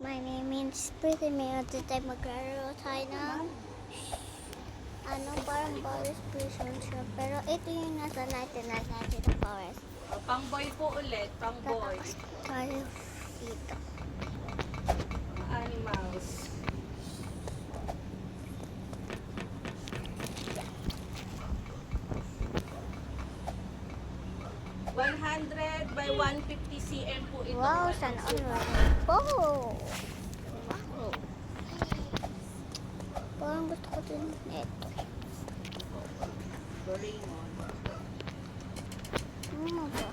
My name is Pretty Mayo. Today maglalaro tayo ng parang forest prison siya. Pero ito yung nasa natin na forest. Pang-boy po ulit, pang-boy. Tayo dito. Animals. $100 by 150 cm po ito. Wow, sana all. Oh! Wow! Parang gusto ko din ito. Doraemon. Ano ba?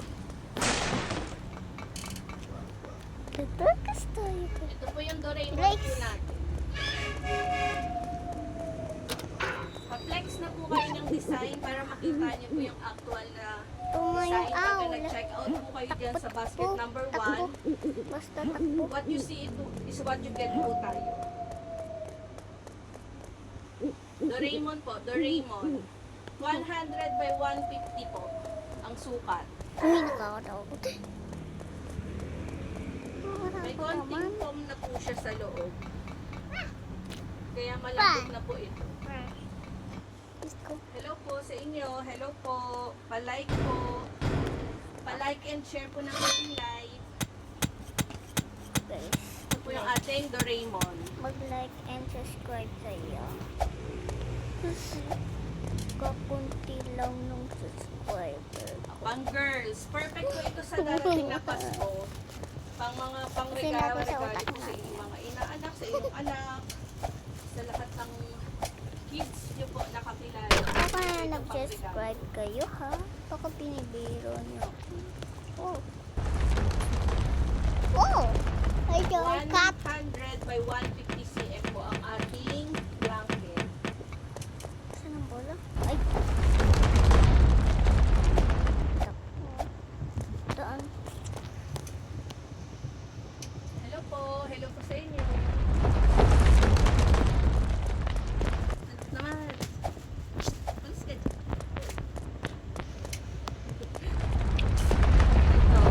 Ito gusto ito. Ito po yung Doraemon Legs. po natin. Pa-flex na po kayo ng design para makita niyo po yung actual na Ito nga yung design. Pagka owl. nag-check out po kayo dyan sa basket number Takbo. 1, Basta takbo. what you see is what you get po tayo. Doraemon po, Doraemon. 100 by 150 po ang sukat. Uy, nakakatakot. May konting foam na po siya sa loob. Kaya malambot na po ito. Let's go. Hello po sa inyo. Hello po. Pa-like po. Pa-like and share po ng ating live. Guys, Ito po yung ating Doraemon. mag-like and subscribe kayo. Kakunti lang ng subscriber. Pang girls. Perfect po ito sa darating na Pasko. Pang mga pang-regalo Kasi natin sa utak po sa inyong mga inaanak, sa inyong anak, sa lahat ng kids nyo po nakakilala. Baka nag-subscribe kayo ha? Baka binibiro nyo. Oh. Oh! Ay, yung cat. 100 by 150 cm po ang ating blanket. Saan ang bola? Ay! Takbo. Daan. Hello po. Hello po sa inyo. Ano naman? Pulis ka dyan. Ito.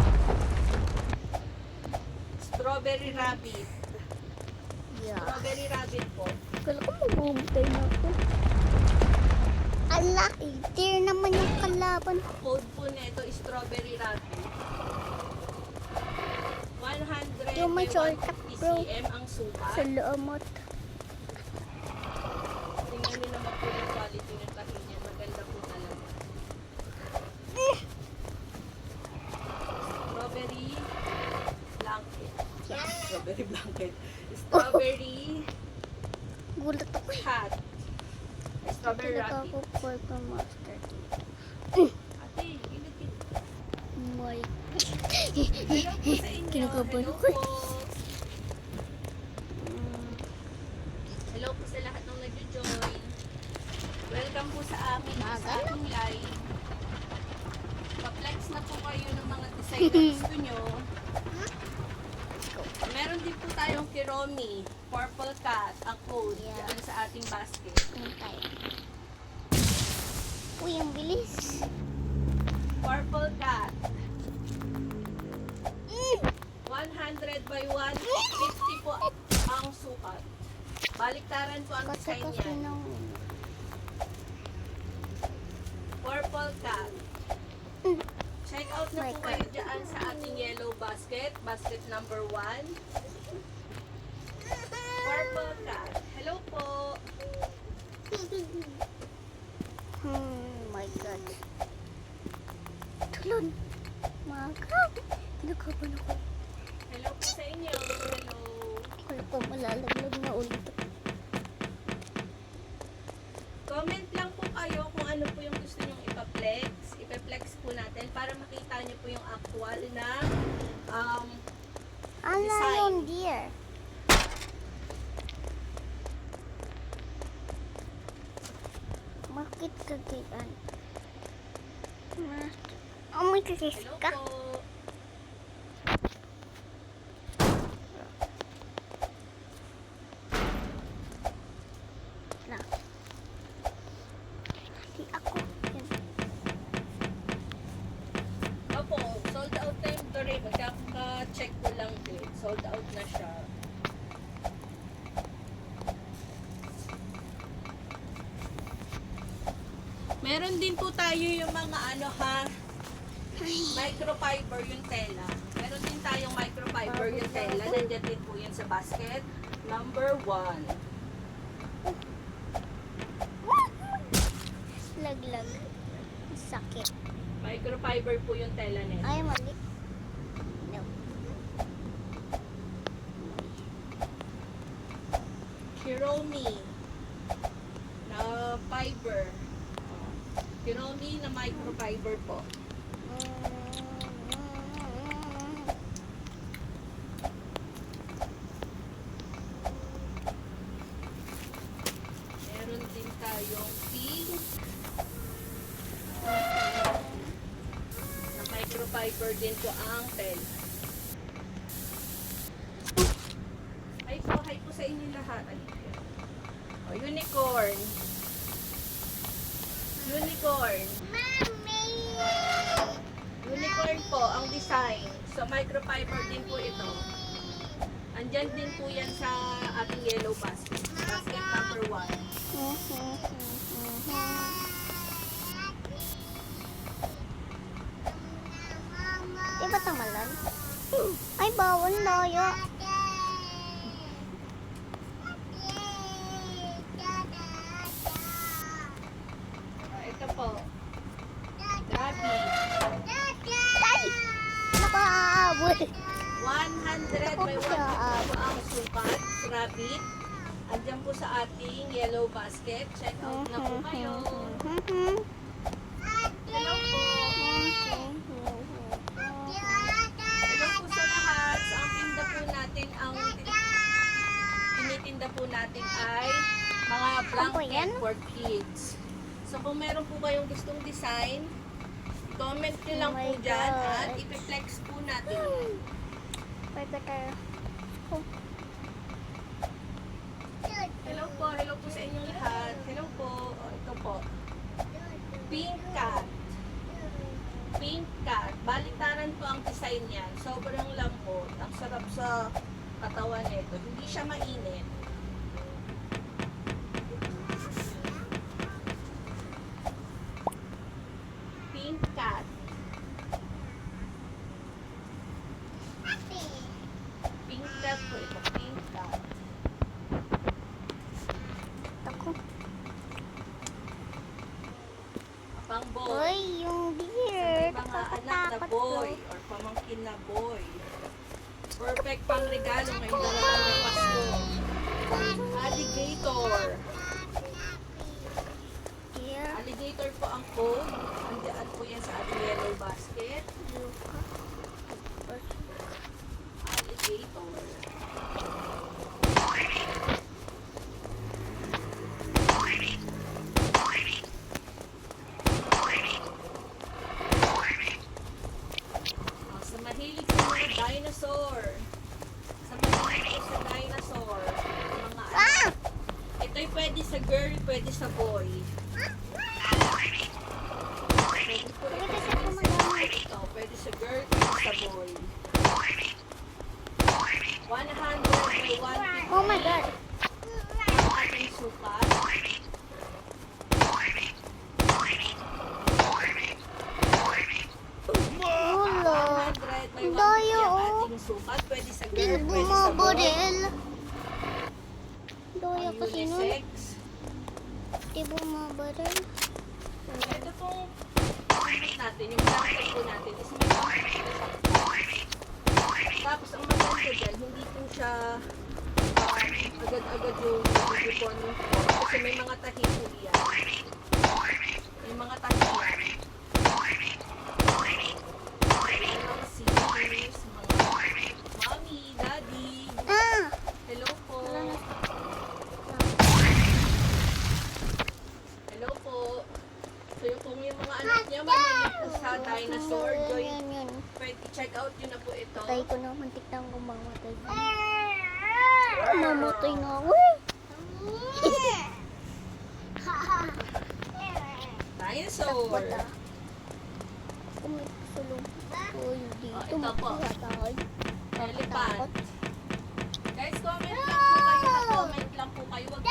Strawberry rabbit. Yeah. Strawberry rabbit po. Kala ko mabubuntay na ako. Ala, dear naman yung kalaban. Code po nito is strawberry rabbit. 100 Yung may by short 150 bro. cm ang sukat. Sa loomot. Tingnan niyo naman po yung quality ng tahi niya. Maganda po talaga. Strawberry blanket. Strawberry blanket. Strawberry Gulat ako eh. hat. Strawberry Talaga rabbit. ako purple monster. Ate, gilid-gilid. My. Hello po sa inyo. Kinakabahan Hello ako eh. po. Hello po sa lahat ng nag-join. Welcome po sa amin sa ating live. Pa-flex na po kayo ng mga design na gusto nyo. Meron din po tayong Kiromi, Purple Cat, ang code Yeah. dyan sa ating basket. Hintay. Uy, ang bilis. Purple Cat. 100 by 150 po ang sukat. Baliktaran po ang design Kasi niya. nung... Purple Cat. Check out na My po kayo dyan sa ating yellow basket. Basket number 1. Purple Cat. Hello po. My God. Tulon. My God. Kinakabahan ako. Hello po sa inyo. Hello. Kala ko malalaglag na ulit. Comment lang po kayo kung ano po yung gusto nyong ipa-flex. Ipa-flex po natin para makita nyo po yung actual na Ano Design. yung deer? Bakit kagian? Oh, may kisis hello ka? po. Na. Di ako. Yan. Opo, sold out na yung Doraemon. Magkaka-check ko lang din. Sold out na siya. Meron din po tayo yung mga ano ha, microfiber yung tela. Meron din tayong microfiber yung tela. Nandiyan din po yan sa basket. Number 1. Laglag. Sakit. Microfiber po yung tela nito. Ay, mali. No. Hiromi na fiber. Hiromi na microfiber po. Meron din tayong pink na microfiber din po ang tela. Hi po sa inyo lahat. O, unicorn. Unicorn. Unicorn po ang design. So, microfiber din po ito. Andyan din po yan sa ating yellow basket. Basket number 1. Di ba tamalan? Ay, bawal layo. Ito po. Grabe. Ay! Nakaabot. 100 by 150 po ang sukat. Rabbit. Andyan po sa ating yellow basket. Check out na po kayo. Hello po. Hello po sa lahat. So, ang tinda po natin, ang tinitinda po natin ay mga blanket for kids. So, kung meron po kayong gustong design, comment nyo lang Oh po my dyan God. at ipiflex po natin. Hello po sa inyong lahat. Hello po. O, ito po. Pink cat. Pink cat. Baliktaran po ang design niyan. Sobrang lambot. Ang sarap sa katawan nito. Hindi siya mainit. Pink cat. Pink cat po ito. Pink cat. Ako. Pang boy. Uy, yung Sa deer. may mga anak na boy or pamangkin na boy. Perfect pang regalo ngayong darating na Pasko. Alligator. Deer. Alligator po ang code. Andiyan po yan sa ating yellow basket. Alligator. Sa mahilig sa mga dinosaur. Sa mahilig po sa dinosaur. Mga Ah! Ito'y pwede sa girl, pwede sa boy. Pwede po ito sa ito. Pwede sa girl, pwede sa boy. 100 by 150 Oh my God. ang ating sukat. Ulo. 100 by 150 Dayo, ang oh. ating sukat. Pwede sa Di girl, pwede sa boy. bumabodel. Doya Ang kasi nun. unisex. Di bumabodel. Ito pong gamit natin, yung blanket po natin is may blanket. Tapos ang maganda dyan, hindi po siya agad-agad yung bubukon kasi may mga tahi po yan. May mga tahi yan. May mga seniors, mga mommy, daddy. Ah! Hello po. Hello po. So kung yung mga anak niya mahilig po sa dinosaur, join, Yan. pwede check out yun na po ito. Patay ko na. Mantik na akong mamatay. Mamatay na ako. Dinosaur. Bata. Kumit sa loob. Uy, dito. Oh, ito po. Matatay. Elephant. Guys, comment lang po kayo. Comment lang po kayo. Huwag po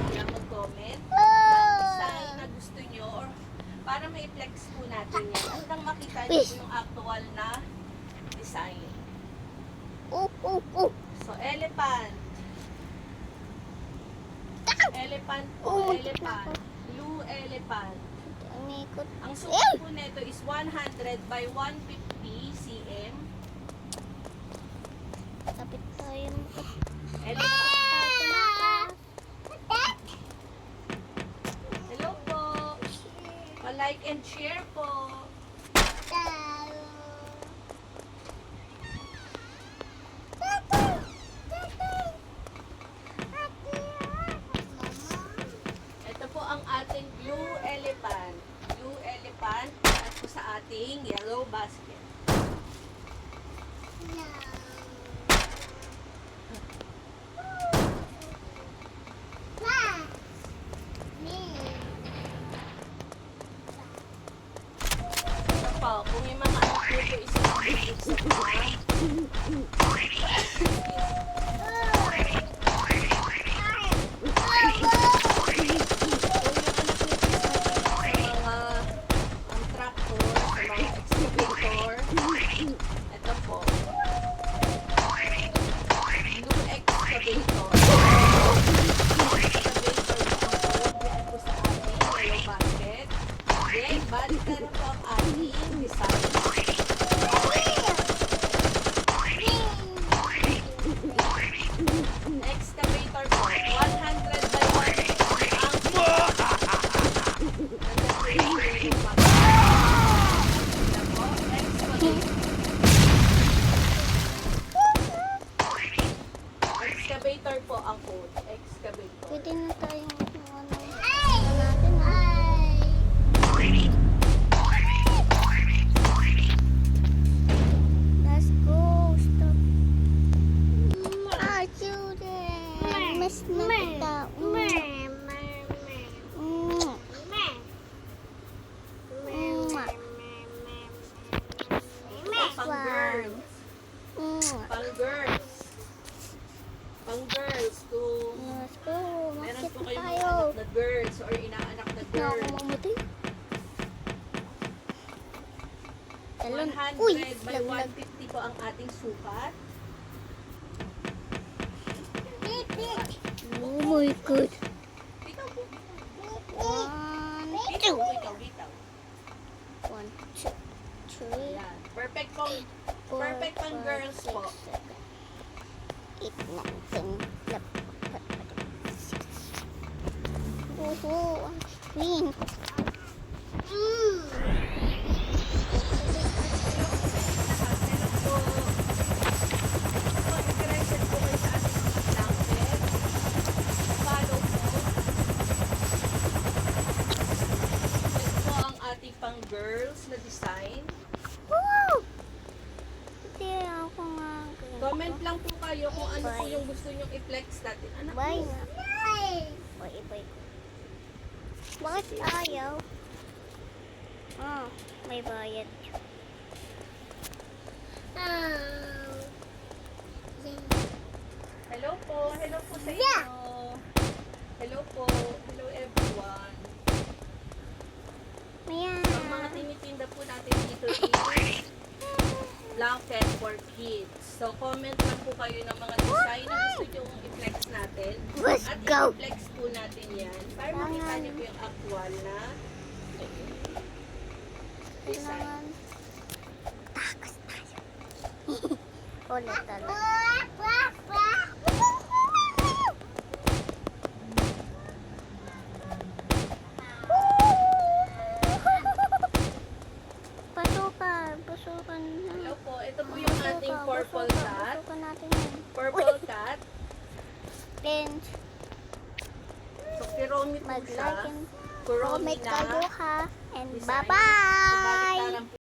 kayong mag-comment. Ng design na gusto nyo or elephant. Elephant po, Oh, elephant. Blue elephant. Umikot. Ang sukat po nito is 100 by 150 cm. Kapit tayo. Elephant. Hello po. Pa-like and share po. Ito po ang ating blue elephant. Blue elephant at po sa ating yellow basket. Ito po, kung yung mga anak nyo po ang tractor, sa mga excavator. Ito po. Blue excavator. Yan po sa ating yellow basket. Then, balik na rin po ang ating design. Excavator po. 100 by 150 ang excavator po ang code. Excavator. Pwede na tayong natin. Let's go. Stop. Children. Miss na kita. Pang girls. Pang girls. Pang girls. Kung Let's go. meron Makit po na kayong mga tayo. anak na girls or inaanak na Na ako girls. mamatay. 100 Uy, by laglag. 150 po ang ating sukat. Oh my God. Bitaw po. One, Bitaw two. po, ikaw, bitaw. One, two, three, Ayan. Perfect pong, four, perfect pang five, girls six, po. seven, 8, 9, 10, 11, 12, 13, 14. Oh, ang screen. Interested po kayo sa ating mga blanket. Follow po. Ito po ang ating pang girls na design. Wow! Hindi ako nga. Comment lang po kayo kung ano po yung gusto nyong i-flex natin. Anak Bye mo. nga. Bye ko. Bakit ayaw? May bayad. Hello po. Hello po sa inyo. Hello po. Hello everyone. Mayan. Ang mga tinitinda po natin dito is blanket for kids. So, comment lang po kayo ng mga design na gusto nyo i-flex natin. Let's At go. i-flex po natin yan para makita nyo po yung actual na design. Kailangan. Takas tayo. Ulit talaga. Pasukan na. Hello po. Ito po yung ating purple cat. Pasukan natin yan. Purple cat. Then, So, Kuromi po mag-like siya. and Kuromi comment na kayo ha. And design. So, bye-bye! baliktaran po